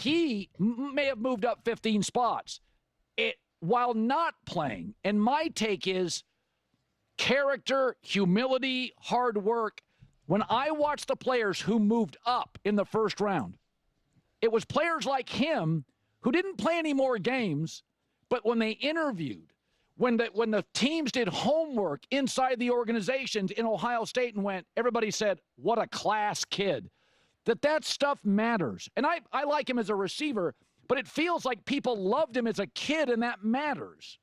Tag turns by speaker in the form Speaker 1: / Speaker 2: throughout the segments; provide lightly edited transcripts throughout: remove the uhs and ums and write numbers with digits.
Speaker 1: he may have moved up 15 spots while not playing. And my take is character, humility, hard work. When I watch the players who moved up in the first round, it was players like him who didn't play any more games, but when they interviewed, when the teams did homework inside the organizations in Ohio State and everybody said, what a class kid. That stuff matters. And I like him as a receiver, but it feels like people loved him as a kid, and that matters.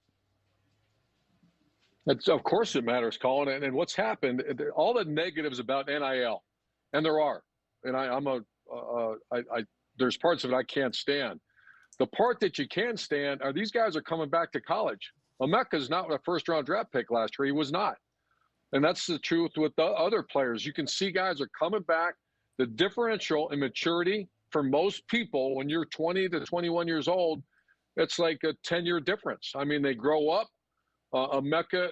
Speaker 2: Of course it matters, Colin. And what's happened, all the negatives about NIL, and there are, and there's parts of it I can't stand. The part that you can stand are these guys are coming back to college. Emeka's not a first-round draft pick last year. He was not. And that's the truth with the other players. You can see guys are coming back. The differential in maturity for most people when you're 20 to 21 years old, it's like a 10-year difference. I mean, they grow up. Emeka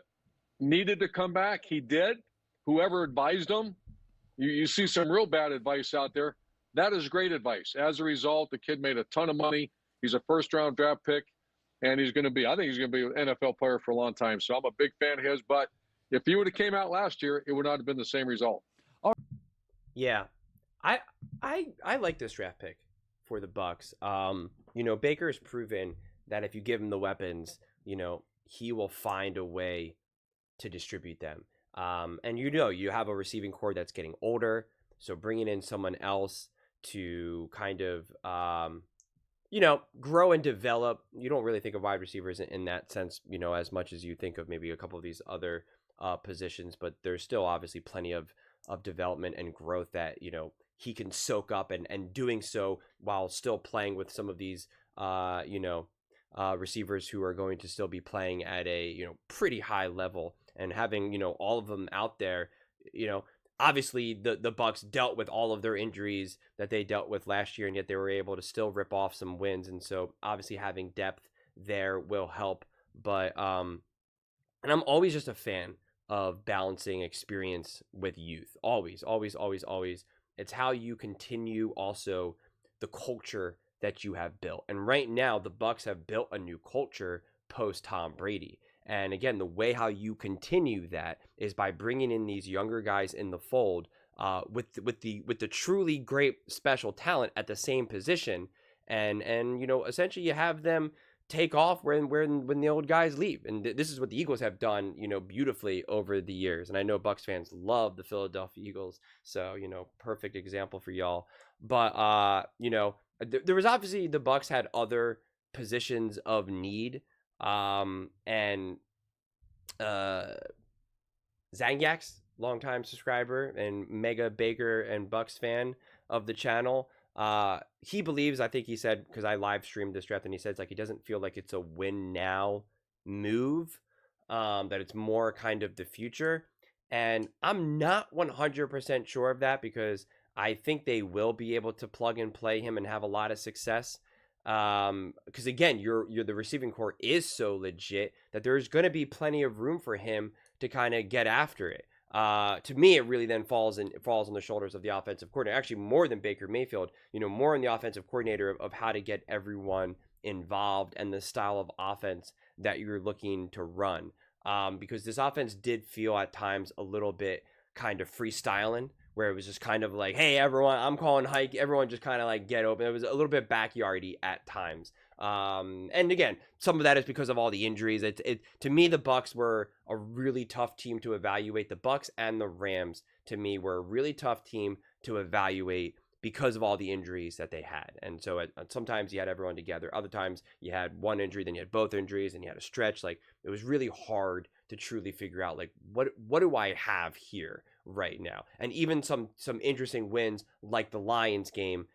Speaker 2: needed to come back. He did. Whoever advised him, you see some real bad advice out there. That is great advice. As a result, the kid made a ton of money. He's a first-round draft pick, and I think he's going to be an NFL player for a long time. So I'm a big fan of his. But if he would have came out last year, it would not have been the same result.
Speaker 3: Yeah, I like this draft pick for the Bucs. Baker has proven that if you give him the weapons, he will find a way to distribute them. And you have a receiving core that's getting older, so bringing in someone else to kind of grow and develop. You don't really think of wide receivers in that sense, as much as you think of maybe a couple of these other positions, but there's still obviously plenty of development and growth that he can soak up, and doing so while still playing with some of these receivers who are going to still be playing at a pretty high level, and having all of them out there. Obviously the Bucs dealt with all of their injuries that they dealt with last year, and yet they were able to still rip off some wins, and so obviously having depth there will help. But and I'm always just a fan of balancing experience with youth. Always. It's how you continue also the culture that you have built. And right now, the Bucs have built a new culture post Tom Brady. And again, the way how you continue that is by bringing in these younger guys in the fold with the truly great special talent at the same position, and essentially you have them take off when the old guys leave. And this is what the Eagles have done, beautifully over the years. And I know Bucs fans love the Philadelphia Eagles, so perfect example for y'all. But there was obviously, the Bucs had other positions of need, and Zangiak's longtime subscriber and mega Baker and Bucs fan of the channel. He believes, I think he said, because I live streamed this draft, and he says he doesn't feel like it's a win now move, that it's more kind of the future. And I'm not 100% sure of that, because I think they will be able to plug and play him and have a lot of success. Because again, the receiving core is so legit that there's going to be plenty of room for him to kind of get after it. To me, it really then falls on the shoulders of the offensive coordinator, actually more than Baker Mayfield, more on the offensive coordinator of how to get everyone involved and the style of offense that you're looking to run. Because this offense did feel at times a little bit kind of freestyling, where it was just kind of like, hey, everyone, I'm calling hike. Everyone just kind of get open. It was a little bit backyardy at times. And again, some of that is because of all the injuries. To me, the Bucs were a really tough team to evaluate. The Bucs and the Rams, to me, were a really tough team to evaluate because of all the injuries that they had. And so sometimes you had everyone together. Other times you had one injury, then you had both injuries, and you had a stretch. It was really hard to truly figure out, what do I have here right now? And even some interesting wins, like the Lions game,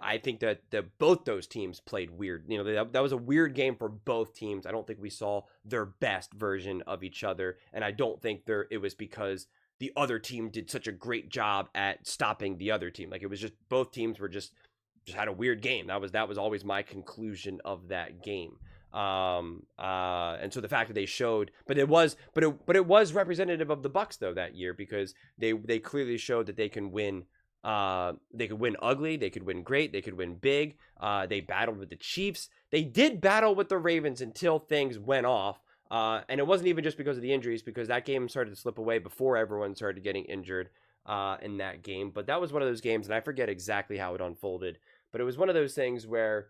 Speaker 3: I think that both those teams played weird. That was a weird game for both teams. I don't think we saw their best version of each other, and I don't think it was because the other team did such a great job at stopping the other team. It was just both teams were just had a weird game. That was always my conclusion of that game. And so the fact that they showed, but it was representative of the Bucs though that year, because they clearly showed that they can win They could win ugly, they could win great, they could win big. They battled with the Chiefs. They did battle with the Ravens until things went off. And it wasn't even just because of the injuries, because that game started to slip away before everyone started getting injured in that game. But that was one of those games, and I forget exactly how it unfolded. But it was one of those things where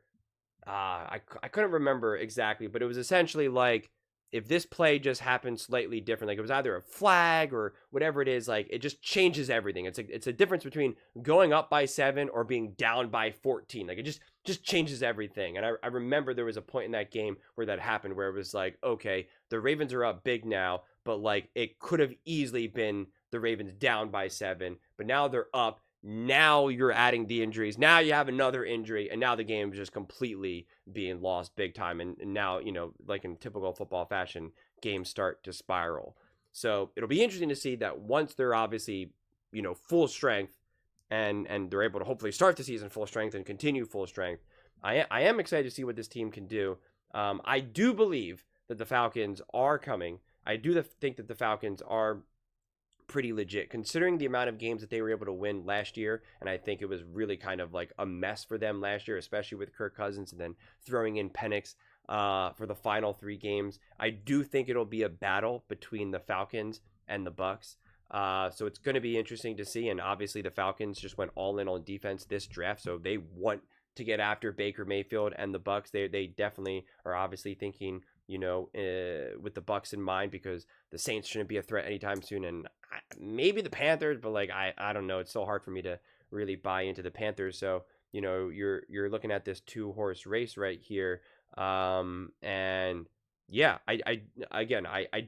Speaker 3: I couldn't remember exactly, but it was essentially like, if this play just happened slightly different, like it was either a flag or whatever it is, like it just changes everything. It's a difference between going up by 7 or being down by 14. Like it just changes everything. And I remember there was a point in that game where that happened, where it was like, okay, the Ravens are up big now, but like it could have easily been the Ravens down by 7, but now they're up. Now you're adding the injuries. Now you have another injury, and now the game is just completely being lost big time. And now, like in typical football fashion, games start to spiral. So it'll be interesting to see that once they're obviously, full strength, and they're able to hopefully start the season full strength and continue full strength. I am excited to see what this team can do. I do believe that the Falcons are coming. I do think that the Falcons are pretty legit, considering the amount of games that they were able to win last year. And I think it was really kind of like a mess for them last year, especially with Kirk Cousins and then throwing in Penix for the final 3 games. I do think it'll be a battle between the Falcons and the Bucs. So it's going to be interesting to see. And obviously the Falcons just went all in on defense this draft, so they want to get after Baker Mayfield, and the Bucs, they definitely are obviously thinking, with the Bucs in mind, because the Saints shouldn't be a threat anytime soon, and maybe the Panthers, but like I don't know, it's so hard for me to really buy into the Panthers. So you're looking at this 2-horse race right here, and yeah, I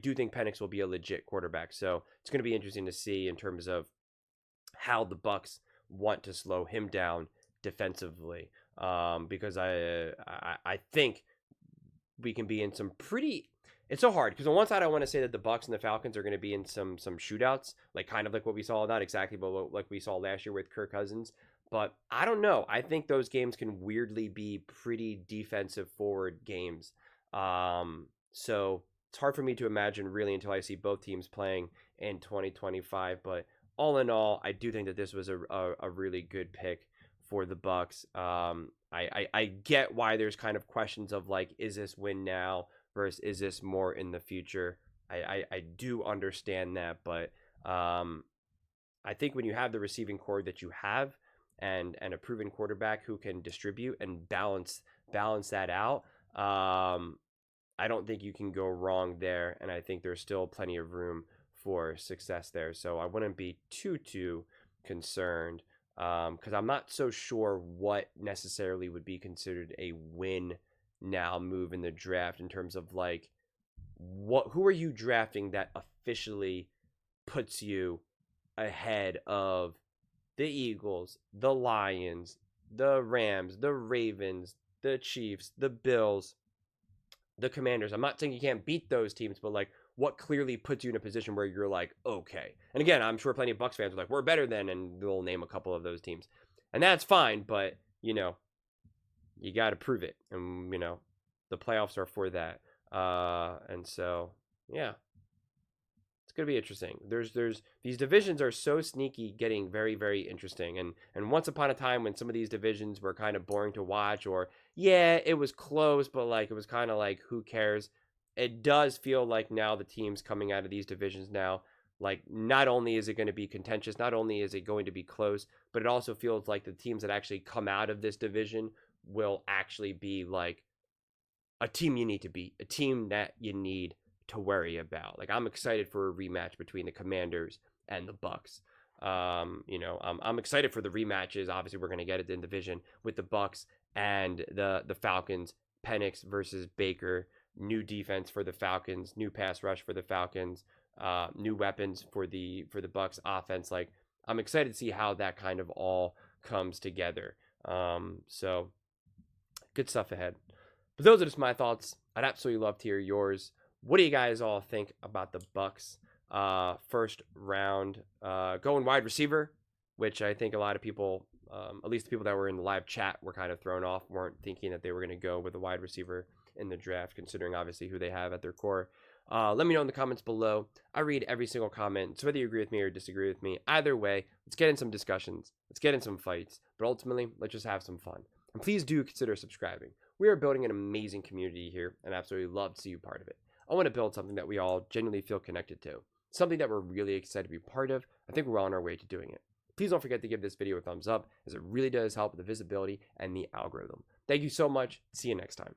Speaker 3: do think Penix will be a legit quarterback. So it's going to be interesting to see in terms of how the Bucs want to slow him down defensively, because I think we can be in some pretty. It's so hard because on one side I want to say that the Bucs and the Falcons are going to be in some shootouts, like kind of like what we saw, not exactly, but like we saw last year with Kirk Cousins. But I don't know. I think those games can weirdly be pretty defensive forward games. So it's hard for me to imagine really until I see both teams playing in 2025. But all in all, I do think that this was a really good pick for the Bucs. I get why there's kind of questions of like, is this win now versus is this more in the future? I do understand that, but I think when you have the receiving core that you have, and a proven quarterback who can distribute and balance that out, I don't think you can go wrong there, and I think there's still plenty of room for success there. So I wouldn't be too concerned, because I'm not so sure what necessarily would be considered a win now move in the draft, in terms of like, who are you drafting that officially puts you ahead of the Eagles, the Lions, the Rams, the Ravens, the Chiefs, the Bills, the Commanders. I'm not saying you can't beat those teams, but like, what clearly puts you in a position where you're like, okay. And again, I'm sure plenty of Bucs fans are like, we're better than, and they'll name a couple of those teams. And that's fine, but, you got to prove it. And, the playoffs are for that. And so, yeah. It's going to be interesting. There's these divisions are so sneaky, getting very, very interesting. And once upon a time when some of these divisions were kind of boring to watch, or yeah, it was close, but like it was kind of like, who cares? It does feel like now the teams coming out of these divisions now, like, not only is it going to be contentious, not only is it going to be close, but it also feels like the teams that actually come out of this division will actually be like a team you need to beat, a team that you need to worry about. Like, I'm excited for a rematch between the Commanders and the Bucs. I'm excited for the rematches. Obviously, we're going to get it in division with the Bucs and the Falcons. Penix versus Baker. New defense for the Falcons. New pass rush for the Falcons. New weapons for the Bucs offense. Like, I'm excited to see how that kind of all comes together. So good stuff ahead. But those are just my thoughts. I'd absolutely love to hear yours. What do you guys all think about the Bucs first round going wide receiver, which I think a lot of people, at least the people that were in the live chat, were kind of thrown off, weren't thinking that they were going to go with a wide receiver in the draft, considering obviously who they have at their core. Let me know in the comments below. I read every single comment, so whether you agree with me or disagree with me, either way, let's get in some discussions, let's get in some fights, but ultimately, let's just have some fun. And please do consider subscribing. We are building an amazing community here, and I absolutely love to see you part of it. I want to build something that we all genuinely feel connected to, something that we're really excited to be part of. I think we're on our way to doing it. Please don't forget to give this video a thumbs up, as it really does help with the visibility and the algorithm. Thank you so much. See you next time.